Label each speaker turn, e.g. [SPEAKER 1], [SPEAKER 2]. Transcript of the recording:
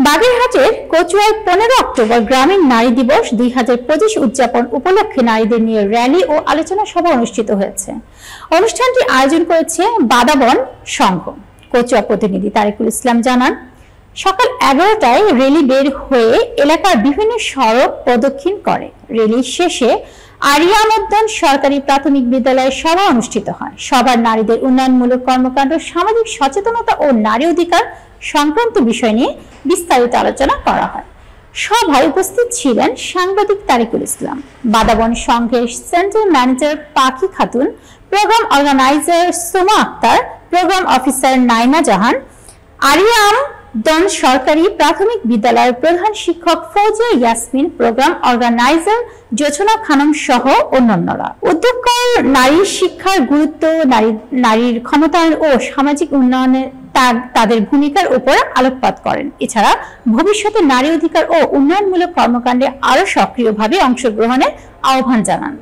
[SPEAKER 1] বাগেরহাটের কচুয়ায় 15 অক্টোবর গ্রামীণ নারী দিবস 2025 উদযাপন উপলক্ষে নারীদের নিয়ে র্যালি ও আলোচনা সভা অনুষ্ঠিত হয়েছে। অনুষ্ঠানটি আয়োজন করেছে বাদাবন সংঘ। কচুয়া প্রতিনিধি তারিকুল ইসলাম জানান, সকাল 11টায় র্যালি বের হয়ে এলাকার বিভিন্ন সড়ক প্রদক্ষিণ করে। র্যালি শেষে আরিয়ামউদ্দিন সরকারি প্রাথমিক বিদ্যালয়ে সভা অনুষ্ঠিত হয়। সভার নারীদের উন্নয়নমূলক কর্মকাণ্ড, সামাজিক সচেতনতা ও নারী অধিকার সংক্রান্ত বিষয় নিয়ে বিস্তারিত আলোচনা করা হয়। সভায় উপস্থিত ছিলেন সাংবাদিক তারিকুল ইসলাম, বাদাবন সংঘের centre manager Pakhi Khatun, programme organiser Soma Akter, programme officer Naima Jahan, Ariamuddin সরকারি প্রাথমিক বিদ্যালয়ের প্রধান শিক্ষক ফৌজিয়া ইয়াসমিন, প্রোগ্রাম অর্গানাইজার জোছনা খানম সহ অন্যান্যরা। উদ্যোগকার নারী শিক্ষার গুরুত্ব, নারীর ক্ষমতায়ন ও সামাজিক উন্নয়নে তাদের ভূমিকার উপর আলোকপাত করেন। এছাড়া ভবিষ্যতে নারী অধিকার ও উন্নয়নমূলক কর্মকাণ্ডে আরো সক্রিয়ভাবে অংশগ্রহণের আহ্বান জানান।